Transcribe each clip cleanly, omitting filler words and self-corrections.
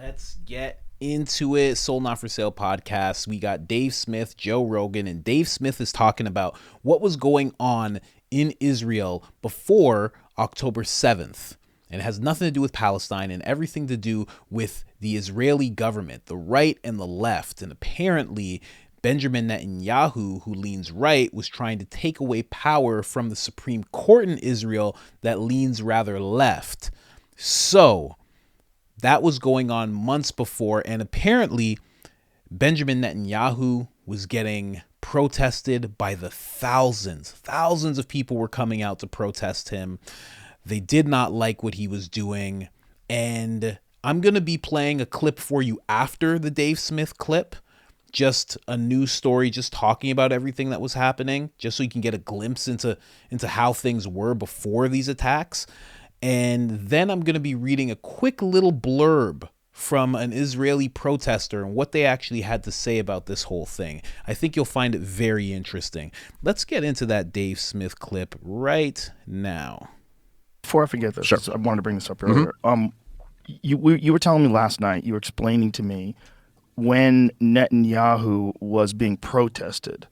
Let's get into it. Sold Not For Sale podcast. We got Dave Smith, Joe Rogan, and Dave Smith is talking about what was going on in Israel before October 7th. And it has nothing to do with Palestine and everything to do with the Israeli government, the right and the left. And apparently Benjamin Netanyahu, who leans right, was trying to take away power from the Supreme Court in Israel that leans rather left. So that was going on months before, and apparently Benjamin Netanyahu was getting protested by the thousands. Thousands of people were coming out to protest him. They did not like what he was doing, and I'm going to be playing a clip for you after the Dave Smith clip, just a news story, just talking about everything that was happening, just so you can get a glimpse into how things were before these attacks. And then I'm going to be reading a quick little blurb from an Israeli protester and what they actually had to say about this whole thing. I think you'll find it very interesting. Let's get into that Dave Smith clip right now. Before I forget this, sure. I wanted to bring this up earlier. You were telling me last night, you were explaining to me when Netanyahu was being protested.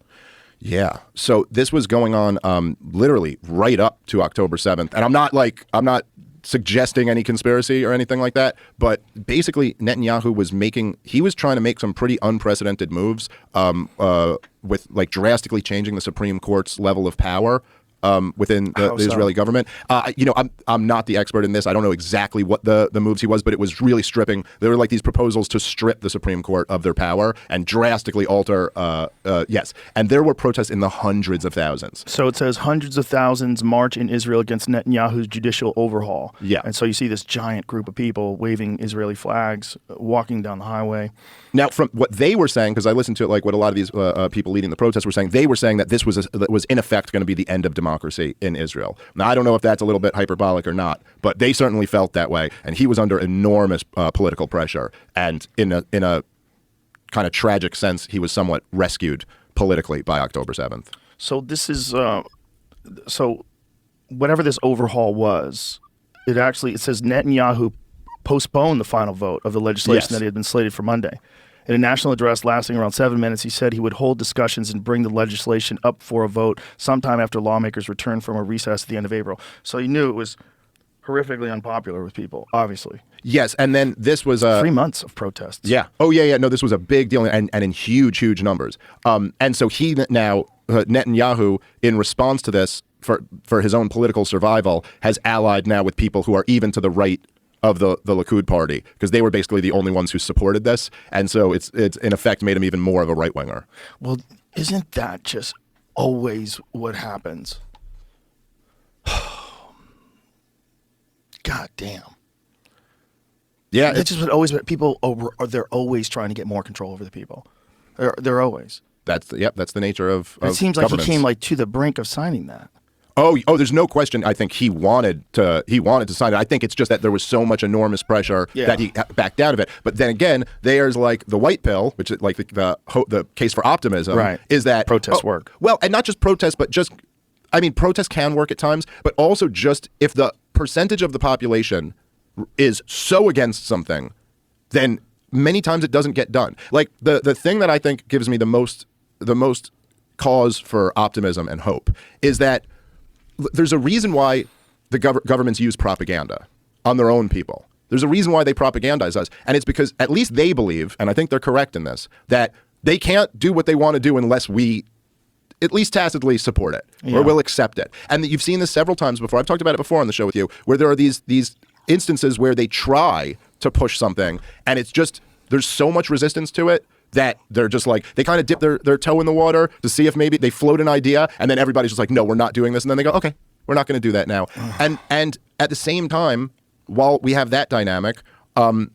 Yeah. So this was going on literally right up to October 7th. And I'm not suggesting any conspiracy or anything like that, but basically Netanyahu was trying to make some pretty unprecedented moves with like drastically changing the Supreme Court's level of power within the Israeli government. I'm not the expert in this. I don't know exactly what the moves he was, but it was really stripping. There were like these proposals to strip the Supreme Court of their power and drastically alter. Yes. And there were protests in the hundreds of thousands. So it says hundreds of thousands march in Israel against Netanyahu's judicial overhaul. Yeah. And so you see this giant group of people waving Israeli flags, walking down the highway. Now, from what they were saying, because I listened to like what a lot of these people leading the protests were saying, they were saying that this was in effect going to be the end of democracy in Israel. Now, I don't know if that's a little bit hyperbolic or not, but they certainly felt that way. And he was under enormous political pressure. And in a kind of tragic sense, he was somewhat rescued politically by October 7th. So this is so whatever this overhaul was, it says Netanyahu postponed the final vote of the legislation that had been slated for Monday. In a national address lasting around 7 minutes, he said he would hold discussions and bring the legislation up for a vote sometime after lawmakers return from a recess at the end of April. So he knew it was horrifically unpopular with people, obviously. Yes, and then this was 3 months of protests. Yeah. Oh, yeah. No, this was a big deal and in huge numbers. And so he now, Netanyahu, in response to this, for his own political survival, has allied now with people who are even to the right of the Likud party, because they were basically the only ones who supported this. And so it's in effect made him even more of a right-winger. Well, isn't that just always what happens? God damn. Yeah. It's just what always, people they're always trying to get more control over the people. They're always. That's the nature of It seems like he governments. came like to the brink of signing that. Oh, there's no question. I think he wanted to sign it. I think it's just that there was so much enormous pressure that he backed out of it. But then again, there's like the white pill, which is like the case for optimism, right? Is that protests work? Well, and not just protests, but just, I mean, protests can work at times, but also just if the percentage of the population is so against something, then many times it doesn't get done. Like the thing that I think gives me the most cause for optimism and hope is that there's a reason why the governments use propaganda on their own people. There's a reason why they propagandize us. And it's because at least they believe, and I think they're correct in this, that they can't do what they want to do unless we at least tacitly support it or will accept it. And you've seen this several times before. I've talked about it before on the show with you, where there are these instances where they try to push something and it's just, there's so much resistance to it that they're just like, they kind of dip their toe in the water to see if maybe they float an idea, and then everybody's just like, no, we're not doing this. And then they go, okay, we're not going to do that now. And at the same time, while we have that dynamic, we're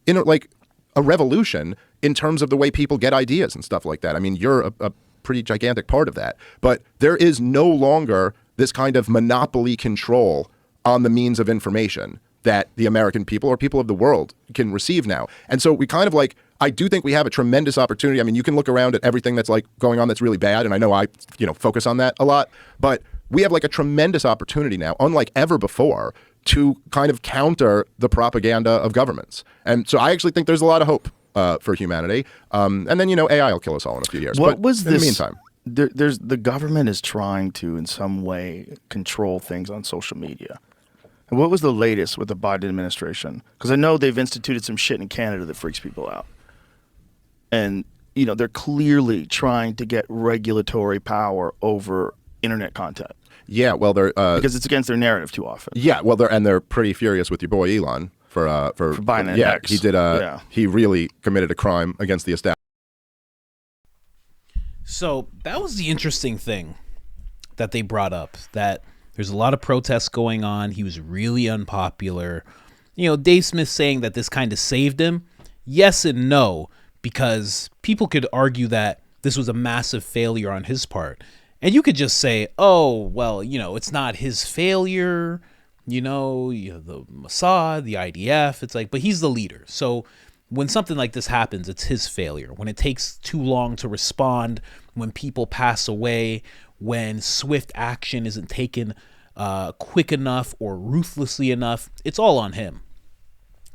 in a revolution in terms of the way people get ideas and stuff like that. I mean, you're a pretty gigantic part of that. But there is no longer this kind of monopoly control on the means of information that the American people or people of the world can receive now. And so we kind of I do think we have a tremendous opportunity. I mean, you can look around at everything that's going on that's really bad, and I know I focus on that a lot, but we have a tremendous opportunity now, unlike ever before, to kind of counter the propaganda of governments. And so I actually think there's a lot of hope for humanity. And then, AI will kill us all in a few years. What but was in this? the meantime, There's the government is trying to, in some way, control things on social media. And what was the latest with the Biden administration? Because I know they've instituted some shit in Canada that freaks people out. And, they're clearly trying to get regulatory power over internet content. Yeah, well, they're because it's against their narrative too often. Yeah, well, they're pretty furious with your boy Elon for buying an X. He did. He really committed a crime against the establishment. So that was the interesting thing that they brought up, that there's a lot of protests going on. He was really unpopular. Dave Smith saying that this kind of saved him. Yes and no, because people could argue that this was a massive failure on his part. And you could just say, oh, well, it's not his failure, the Mossad, the IDF. It's like, but he's the leader. So when something like this happens, it's his failure. When it takes too long to respond, when people pass away, when swift action isn't taken quick enough or ruthlessly enough, it's all on him.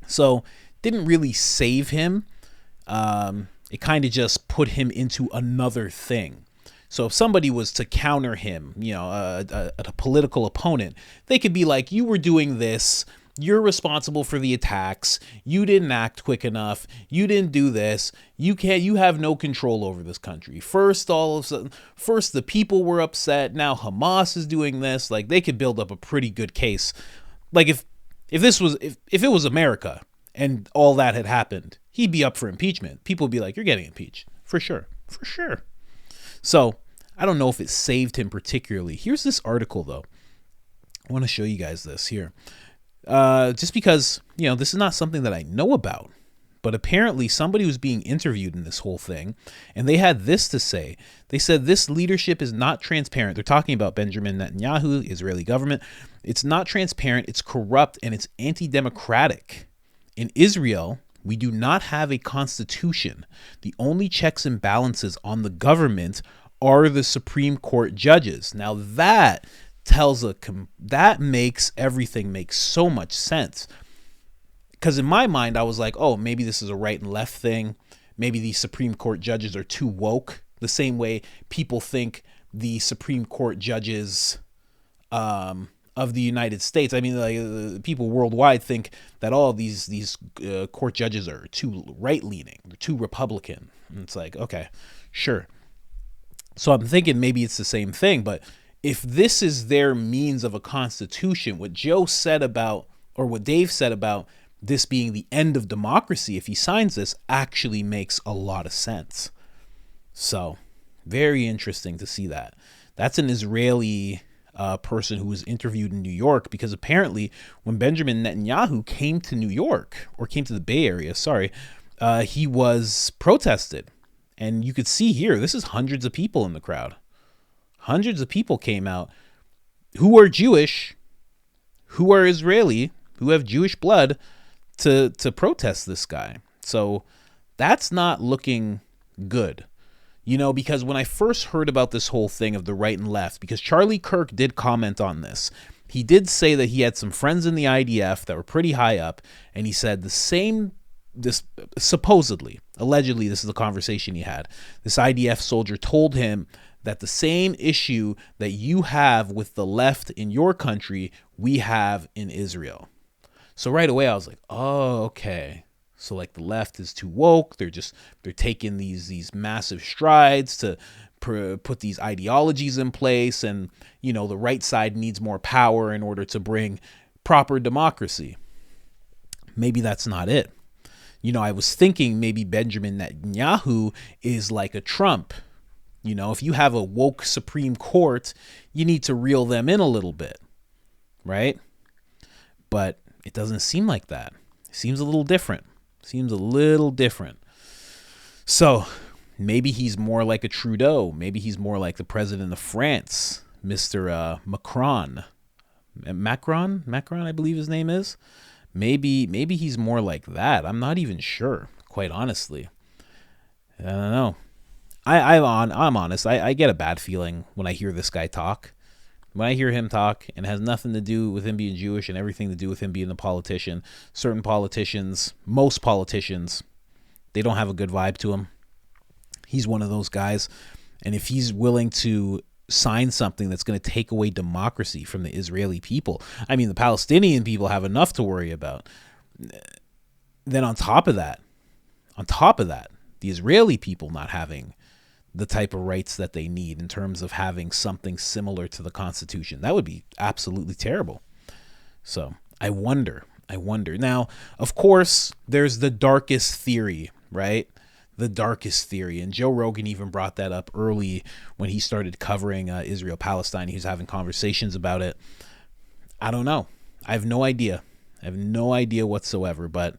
So didn't really save him. It kind of just put him into another thing. So if somebody was to counter him, a political opponent, they could be like, you were doing this, you're responsible for the attacks, you didn't act quick enough, you didn't do this, you have no control over this country. First the people were upset, now Hamas is doing this. Like, they could build up a pretty good case. Like if it was America and all that had happened, he'd be up for impeachment. People would be like, you're getting impeached for sure. So I don't know if it saved him particularly. Here's this article, though. I want to show you guys this here. Just because, this is not something that I know about. But apparently somebody was being interviewed in this whole thing, and they had this to say. They said this leadership is not transparent. They're talking about Benjamin Netanyahu, Israeli government. It's not transparent, it's corrupt, and it's anti-democratic. In Israel, we do not have a constitution. The only checks and balances on the government are the Supreme Court judges. Now that that makes everything make so much sense. Because in my mind, I was like, oh, maybe this is a right and left thing. Maybe these Supreme Court judges are too woke. The same way people think the Supreme Court judges of the United States. I mean, like, people worldwide think that all of these court judges are too right-leaning. They're too Republican. And it's like, okay, sure. So I'm thinking maybe it's the same thing. But if this is their means of a constitution, what Joe said about, or what Dave said about this being the end of democracy, if he signs this, actually makes a lot of sense. So very interesting to see that. That's an Israeli person who was interviewed in New York, because apparently when Benjamin Netanyahu came to New York, or came to the Bay Area, he was protested. And you could see here, this is hundreds of people in the crowd. Hundreds of people came out who are Jewish, who are Israeli, who have Jewish blood, to protest this guy. So that's not looking good. Because when I first heard about this whole thing of the right and left, because Charlie Kirk did comment on this, he did say that he had some friends in the IDF that were pretty high up, and he said this supposedly, allegedly, this is the conversation he had. This IDF soldier told him that the same issue that you have with the left in your country, we have in Israel. So right away I was like, oh, okay. So like the left is too woke. They're taking these massive strides to put these ideologies in place, and the right side needs more power in order to bring proper democracy. Maybe that's not it. I was thinking maybe Benjamin Netanyahu is like a Trump. If you have a woke Supreme Court, you need to reel them in a little bit, right? But it doesn't seem like that. It seems a little different. So maybe he's more like a Trudeau. Maybe he's more like the president of France, Mr. Macron. Macron, I believe his name is. Maybe he's more like that. I'm not even sure, quite honestly. I don't know. I'm honest. I get a bad feeling when I hear this guy talk. When I hear him talk, and it has nothing to do with him being Jewish and everything to do with him being a politician, certain politicians, most politicians, they don't have a good vibe to him. He's one of those guys. And if he's willing to sign something that's going to take away democracy from the Israeli people, I mean, the Palestinian people have enough to worry about. Then on top of that, the Israeli people not having the type of rights that they need in terms of having something similar to the Constitution, that would be absolutely terrible. So I wonder. Now, of course, there's the darkest theory, right? The darkest theory. And Joe Rogan even brought that up early when he started covering Israel-Palestine. He was having conversations about it. I don't know. I have no idea. Whatsoever. But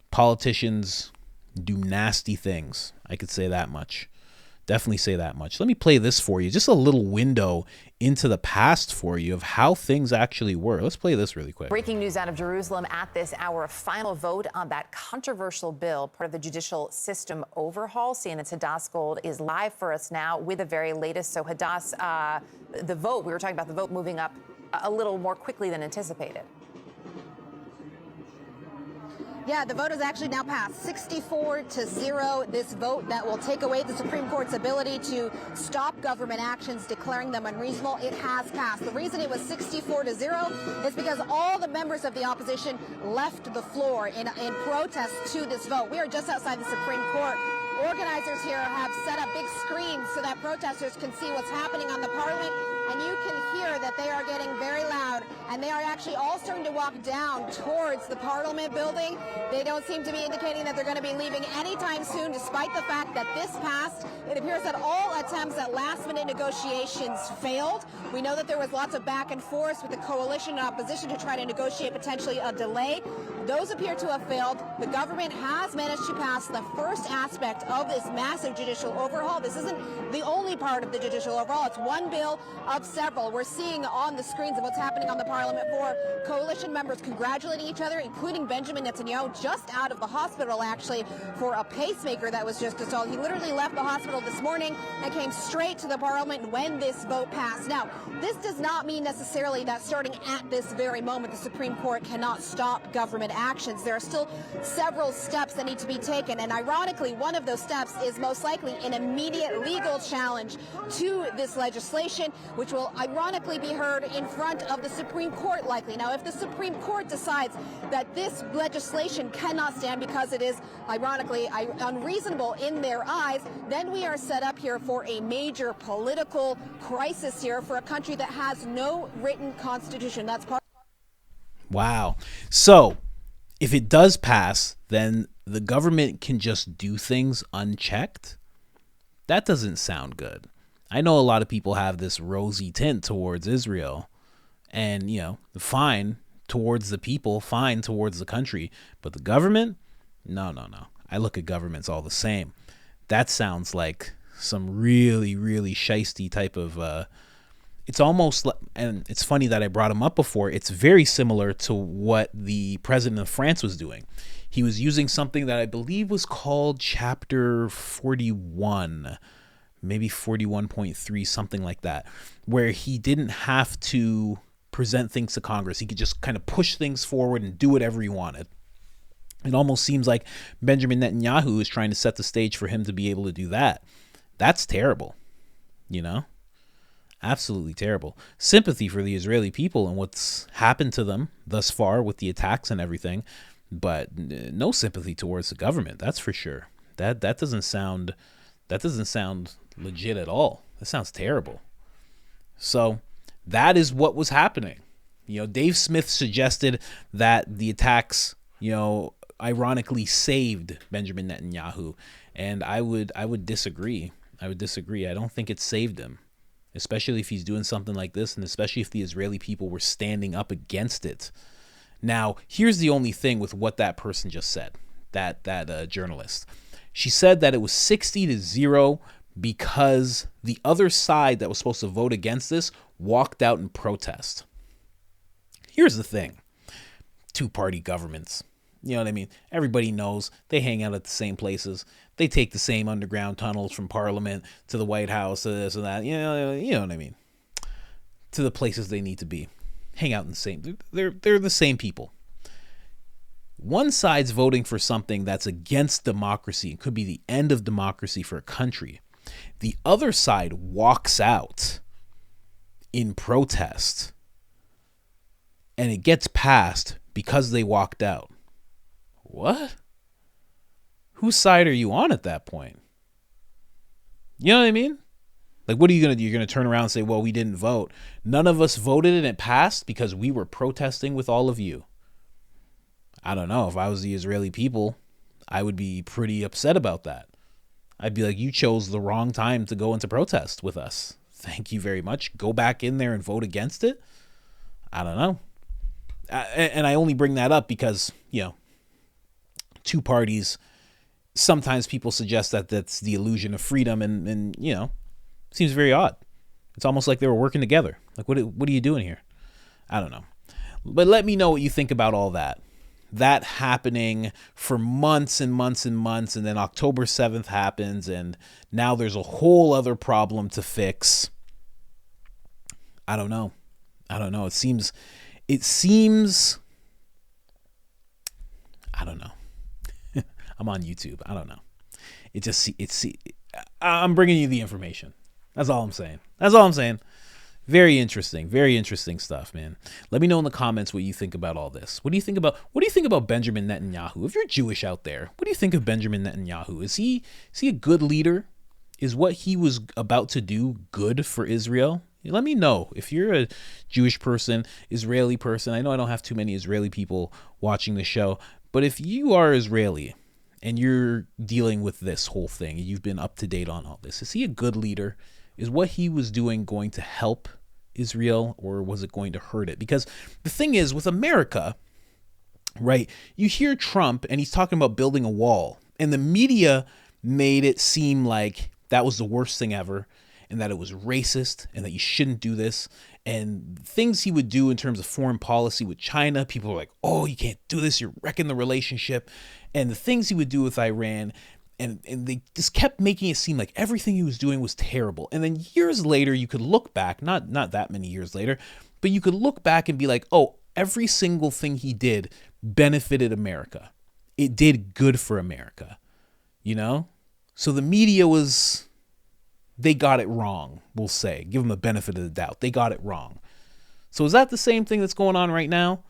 politicians do nasty things. I could say that much. Definitely say that much. Let me play this for you. Just a little window into the past for you of how things actually were. Let's play this really quick. Breaking news out of Jerusalem at this hour, a final vote on that controversial bill, part of the judicial system overhaul. CNN's Hadass Gold is live for us now with the very latest. So Hadass, the vote, we were talking about the vote moving up a little more quickly than anticipated. Yeah, the vote has actually now passed 64-0. This vote that will take away the Supreme Court's ability to stop government actions, declaring them unreasonable. It has passed. The reason it was 64-0 is because all the members of the opposition left the floor in protest to this vote. We are just outside the Supreme Court. Organizers here have set up big screens so that protesters can see what's happening on the Parliament, and you can hear that they are getting very loud, and they are actually all starting to walk down towards the Parliament building. They don't seem to be indicating that they're going to be leaving anytime soon, despite the fact that this passed. It appears that all attempts at last-minute negotiations failed. We know that there was lots of back and forth with the coalition and opposition to try to negotiate potentially a delay. Those appear to have failed. The government has managed to pass the first aspect of this massive judicial overhaul. This isn't the only part of the judicial overhaul. It's one bill of several. We're seeing on the screens of what's happening on the Parliament floor coalition members congratulating each other, including Benjamin Netanyahu, just out of the hospital, actually, for a pacemaker that was just installed. He literally left the hospital this morning and came straight to the Parliament when this vote passed. Now, this does not mean necessarily that starting at this very moment, the Supreme Court cannot stop government actions. There are still several steps that need to be taken, and ironically, one of those steps is most likely an immediate legal challenge to this legislation, which will ironically be heard in front of the Supreme Court likely. Now, if the Supreme Court decides that this legislation cannot stand because it is ironically unreasonable in their eyes, then we are set up here for a major political crisis here for a country that has no written constitution. That's part. Wow. So if it does pass, then the government can just do things unchecked. That doesn't sound good. I know a lot of people have this rosy tint towards Israel and, fine towards the people, fine towards the country. But the government? No. I look at governments all the same. That sounds like some really, really shisty type of... it's almost like, and it's funny that I brought him up before, it's very similar to what the president of France was doing. He was using something that I believe was called Chapter 41, maybe 41.3, something like that, where he didn't have to present things to Congress. He could just kind of push things forward and do whatever he wanted. It almost seems like Benjamin Netanyahu is trying to set the stage for him to be able to do that. That's terrible, Absolutely terrible. Sympathy for the Israeli people and what's happened to them thus far with the attacks and everything, but no sympathy towards the government. That's for sure. That doesn't sound legit at all. That sounds terrible. So that is what was happening. Dave Smith suggested that the attacks, ironically saved Benjamin Netanyahu, and I would disagree. I don't think it saved him, especially if he's doing something like this, and especially if the Israeli people were standing up against it. Now, here's the only thing with what that person just said, that journalist. She said that it was 60-0 because the other side that was supposed to vote against this walked out in protest. Here's the thing. Two-party governments. You know what I mean? Everybody knows they hang out at the same places. They take the same underground tunnels from Parliament to the White House, to this and that. You know what I mean? to the places they need to be. Hang out in the same. They're the same people. One side's voting for something that's against democracy and could be the end of democracy for a country. The other side walks out in protest, and it gets passed because they walked out. What? Whose side are you on at that point? You know what I mean? Like, what are you going to do? You're going to turn around and say, well, we didn't vote. None of us voted and it passed because we were protesting with all of you. I don't know. If I was the Israeli people, I would be pretty upset about that. I'd be like, you chose the wrong time to go into protest with us. Thank you very much. Go back in there and vote against it. I don't know. And I only bring that up because, you know, two parties, sometimes people suggest that that's the illusion of freedom, and you know, seems very odd. It's almost like they were working together. Like, what are you doing here? I don't know. But let me know what you think about all that. That happening for months and months and months, and then October 7th happens, and now there's a whole other problem to fix. I don't know. It seems I don't know. I'm on YouTube. I don't know. I'm bringing you the information. That's all I'm saying. Very interesting stuff, man. Let me know in the comments what you think about all this. What do you think about Benjamin Netanyahu? If you're Jewish out there, what do you think of Benjamin Netanyahu? Is he a good leader? Is what he was about to do good for Israel? Let me know if you're a Jewish person, Israeli person. I know I don't have too many Israeli people watching the show, but if you are Israeli and you're dealing with this whole thing, you've been up to date on all this, is he a good leader? Is what he was doing going to help Israel, or was it going to hurt it? Because the thing is, with America, right, you hear Trump and he's talking about building a wall, and the media made it seem like that was the worst thing ever, and that it was racist, and that you shouldn't do this. And things he would do in terms of foreign policy with China, people were like, oh, you can't do this, you're wrecking the relationship. And the things he would do with Iran, and they just kept making it seem like everything he was doing was terrible. And then years later, you could look back, not that many years later, but you could look back and be like, oh, every single thing he did benefited America. It did good for America, you know? So the media they got it wrong, we'll say. Give them the benefit of the doubt. They got it wrong. So is that the same thing that's going on right now?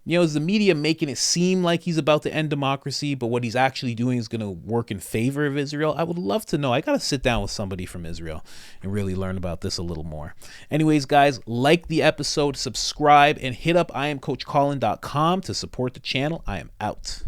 You know, is the media making it seem like he's about to end democracy, but what he's actually doing is going to work in favor of Israel? I would love to know. I got to sit down with somebody from Israel and really learn about this a little more. Anyways, guys, like the episode, subscribe, and hit up IamCoachColin.com to support the channel. I am out.